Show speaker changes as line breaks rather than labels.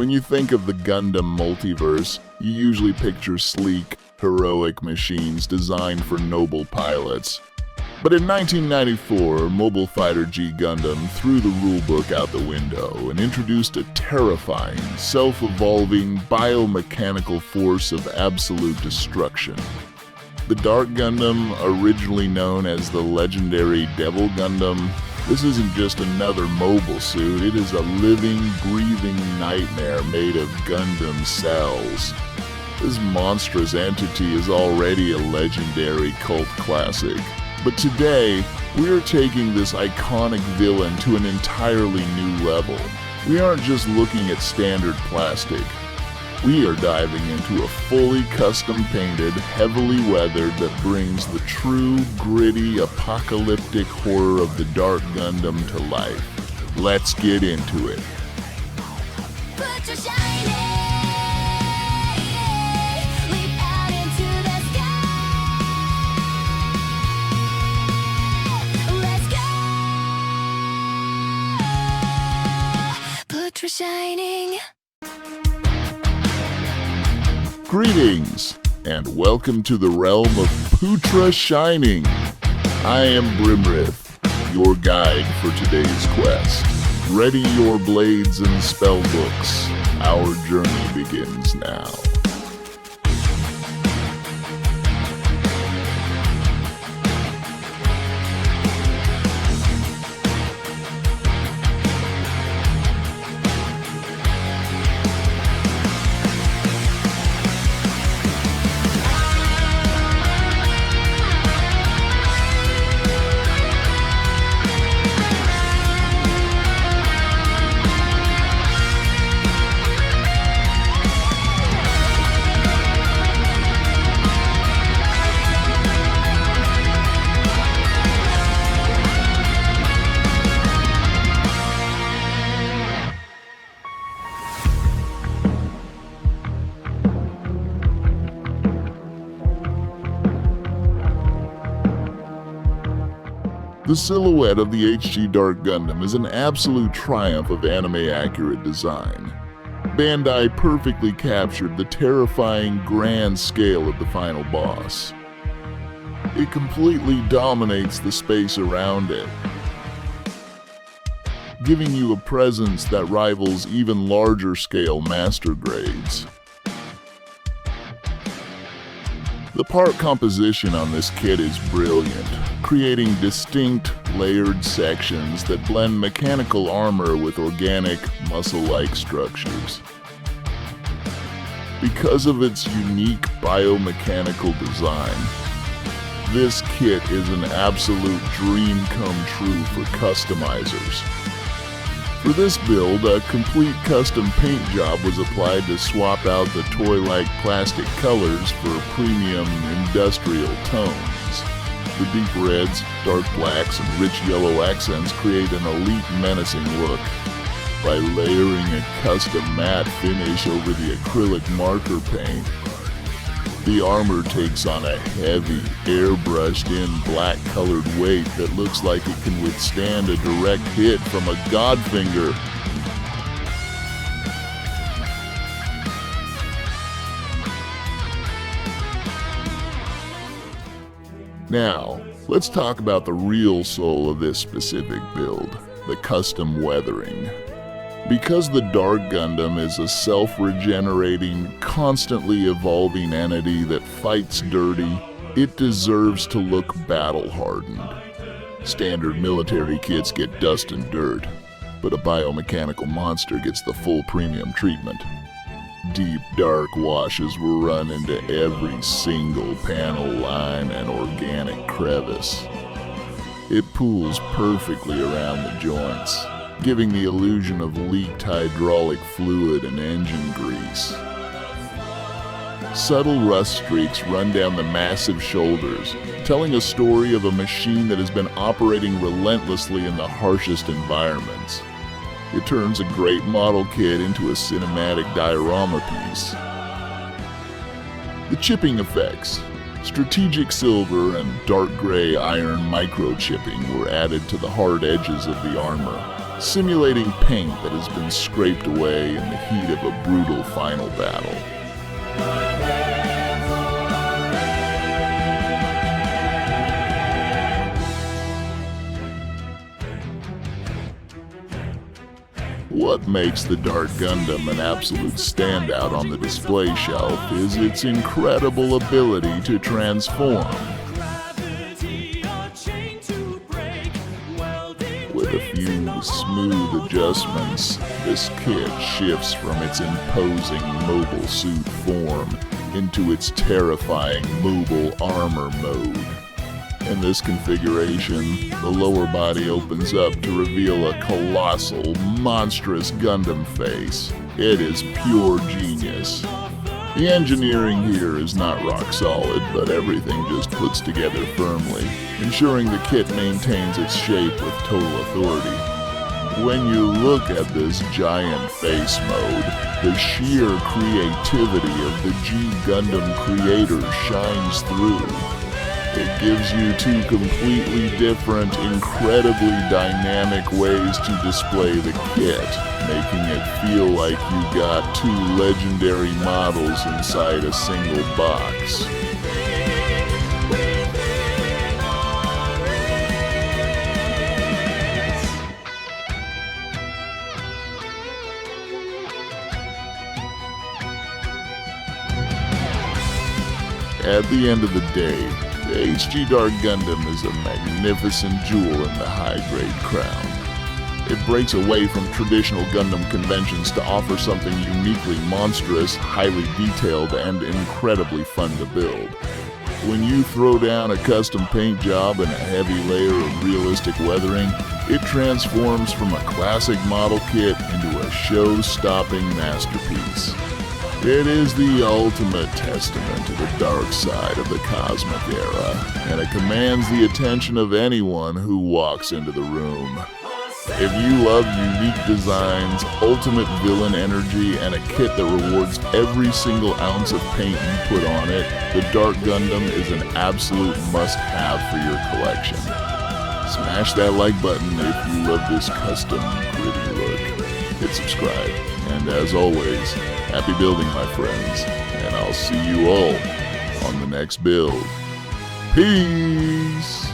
When you think of the Gundam multiverse, you usually picture sleek, heroic machines designed for noble pilots. But in 1994, Mobile Fighter G Gundam threw the rulebook out the window and introduced a terrifying, self-evolving, biomechanical force of absolute destruction. The Dark Gundam, originally known as the legendary Devil Gundam, this isn't just another mobile suit, it is a living, breathing nightmare made of Gundam cells. This monstrous entity is already a legendary cult classic. But today, we are taking this iconic villain to an entirely new level. We aren't just looking at standard plastic. We are diving into a fully custom-painted, heavily weathered that brings the true, gritty, apocalyptic horror of the Dark Gundam to life. Let's get into it.
Putra shining.
Greetings, and welcome to the realm of Putra Shining. I am Brimrith, your guide for today's quest. Ready your blades and spell books. Our journey begins now. The silhouette of the HG Dark Gundam is an absolute triumph of anime-accurate design. Bandai perfectly captured the terrifying grand scale of the final boss. It completely dominates the space around it, giving you a presence that rivals even larger scale master grades. The part composition on this kit is brilliant, creating distinct, layered sections that blend mechanical armor with organic, muscle-like structures. Because of its unique biomechanical design, this kit is an absolute dream come true for customizers. For this build, a complete custom paint job was applied to swap out the toy-like plastic colors for premium industrial tones. The deep reds, dark blacks, and rich yellow accents create an elite menacing look. By layering a custom matte finish over the acrylic marker paint, the armor takes on a heavy, airbrushed-in black-colored weight that looks like it can withstand a direct hit from a Godfinger. Now, let's talk about the real soul of this specific build, the custom weathering. Because the Dark Gundam is a self-regenerating, constantly evolving entity that fights dirty, it deserves to look battle-hardened. Standard military kits get dust and dirt, but a biomechanical monster gets the full premium treatment. Deep, dark washes were run into every single panel line and organic crevice. It pools perfectly around the joints, giving the illusion of leaked hydraulic fluid and engine grease. Subtle rust streaks run down the massive shoulders, telling a story of a machine that has been operating relentlessly in the harshest environments. It turns a great model kit into a cinematic diorama piece. The chipping effects, strategic silver and dark gray iron microchipping were added to the hard edges of the armor, simulating paint that has been scraped away in the heat of a brutal final battle. What makes the Dark Gundam an absolute standout on the display shelf is its incredible ability to transform. With a few smooth adjustments, this kit shifts from its imposing mobile suit form into its terrifying mobile armor mode. In this configuration, the lower body opens up to reveal a colossal, monstrous Gundam face. It is pure genius. The engineering here is not rock solid, but everything just puts together firmly, ensuring the kit maintains its shape with total authority. When you look at this giant face mode, the sheer creativity of the G Gundam creators shines through. It gives you two completely different, incredibly dynamic ways to display the kit, making it feel like you got two legendary models inside a single box. At the end of the day, the HG Dark Gundam is a magnificent jewel in the high-grade crown. It breaks away from traditional Gundam conventions to offer something uniquely monstrous, highly detailed, and incredibly fun to build. When you throw down a custom paint job and a heavy layer of realistic weathering, it transforms from a classic model kit into a show-stopping masterpiece. It is the ultimate testament to the dark side of the cosmic era, and it commands the attention of anyone who walks into the room. If you love unique designs, ultimate villain energy, and a kit that rewards every single ounce of paint you put on it, the Dark Gundam is an absolute must-have for your collection. Smash that like button if you love this custom, gritty look. Hit subscribe, and as always, happy building, my friends, and I'll see you all on the next build. Peace!